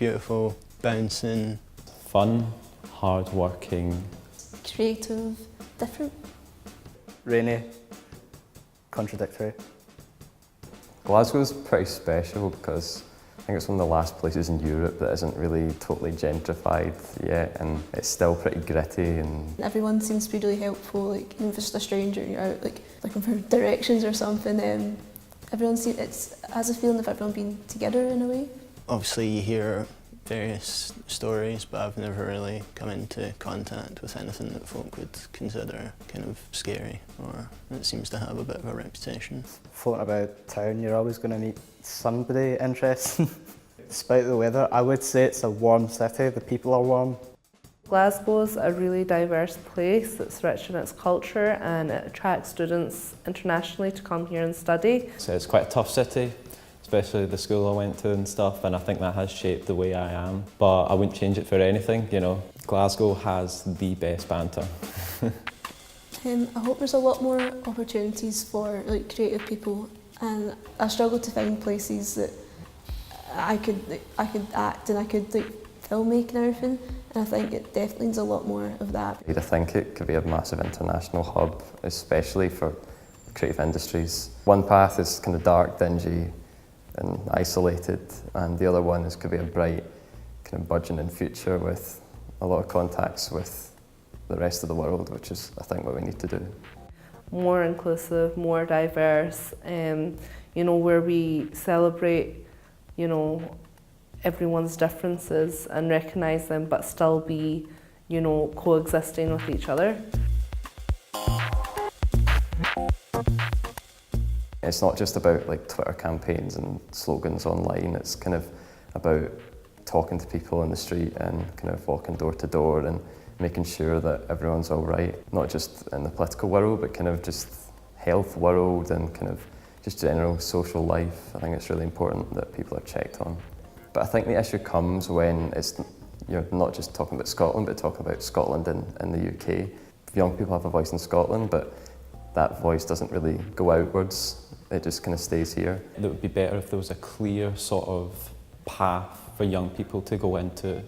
beautiful, bouncing. Fun, hard-working. Creative, different. Rainy, contradictory. Glasgow's pretty special because I think it's one of the last places in Europe that isn't really totally gentrified yet, and it's still pretty gritty. And Everyone seems to be really helpful, like even if it's just a stranger and you're out like looking for directions or something, everyone it has a feeling of everyone being together in a way. Obviously you hear various stories, but I've never really come into contact with anything that folk would consider kind of scary, or it seems to have a bit of a reputation. Floating about town, you're always going to meet somebody interesting. Despite the weather, I would say it's a warm city, the people are warm. Glasgow's a really diverse place that's rich in its culture, and it attracts students internationally to come here and study. So it's quite a tough city, especially the school I went to and stuff, and I think that has shaped the way I am. But I wouldn't change it for anything, you know. Glasgow has the best banter. I hope there's a lot more opportunities for like creative people, and I struggle to find places that I could act and I could like filmmaking and everything, and I think it definitely needs a lot more of that. I think it could be a massive international hub, especially for creative industries. One path is kind of dark, dingy and isolated, and the other one could be a bright, kind of burgeoning future with a lot of contacts with the rest of the world, which is, I think, what we need to do. More inclusive, more diverse, you know, where we celebrate, you know, everyone's differences and recognise them, but still be, you know, coexisting with each other. It's not just about like Twitter campaigns and slogans online, it's kind of about talking to people in the street and kind of walking door to door and making sure that everyone's all right, not just in the political world, but kind of just health world and kind of just general social life. I think it's really important that people are checked on. But I think the issue comes when you're not just talking about Scotland, but talking about Scotland in the UK. Young people have a voice in Scotland, but that voice doesn't really go outwards, it just kind of stays here. It would be better if there was a clear sort of path for young people to go into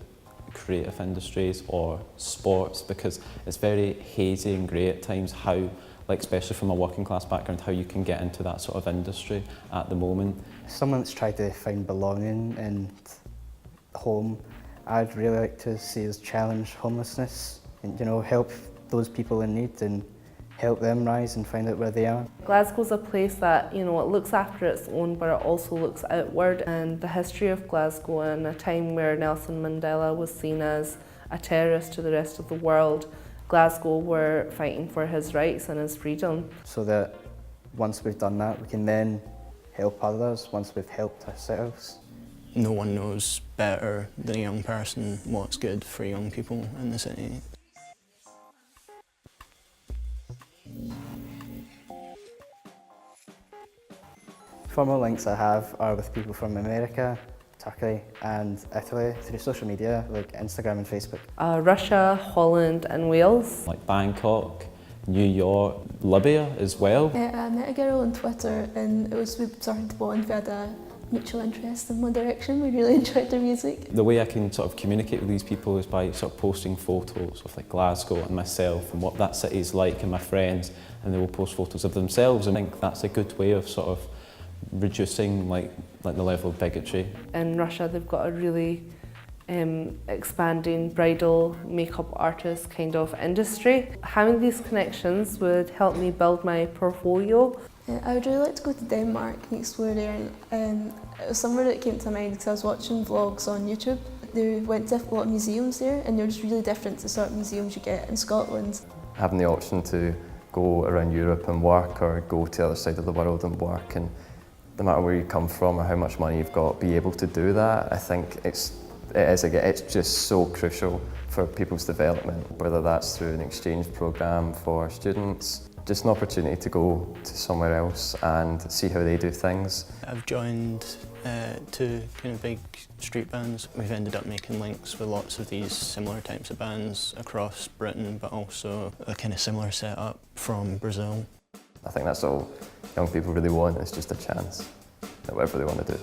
creative industries or sports, because it's very hazy and grey at times how, like especially from a working class background, how you can get into that sort of industry at the moment. Someone that's tried to find belonging and home, I'd really like to see us challenge homelessness and, you know, help those people in need and help them rise and find out where they are. Glasgow's a place that, you know, it looks after its own, but it also looks outward. And the history of Glasgow, in a time where Nelson Mandela was seen as a terrorist to the rest of the world, Glasgow were fighting for his rights and his freedom. So that once we've done that, we can then help others once we've helped ourselves. No one knows better than a young person what's good for young people in the city. Formal links I have are with people from America, Turkey and Italy through social media like Instagram and Facebook. Russia, Holland and Wales. Like Bangkok, New York, Libya as well. I met a girl on Twitter, and we started to bond. We had a mutual interest in One Direction. We really enjoyed their music. The way I can sort of communicate with these people is by sort of posting photos of like Glasgow and myself and what that city is like and my friends, and they will post photos of themselves, and I think that's a good way of sort of reducing like the level of bigotry. In Russia they've got a really expanding bridal makeup artist kind of industry. Having these connections would help me build my portfolio. I would really like to go to Denmark and explore there, and it was somewhere that came to mind because I was watching vlogs on YouTube. They went to a lot of museums there, and they're just really different to the sort of museums you get in Scotland. Having the option to go around Europe and work, or go to the other side of the world and work, and no matter where you come from or how much money you've got, be able to do that, I think it's just so crucial for people's development, whether that's through an exchange programme for students, just an opportunity to go to somewhere else and see how they do things. I've joined two kind of big street bands. We've ended up making links with lots of these similar types of bands across Britain, but also a kind of similar setup from Brazil. I think that's all young people really want, is just a chance at whatever they want to do.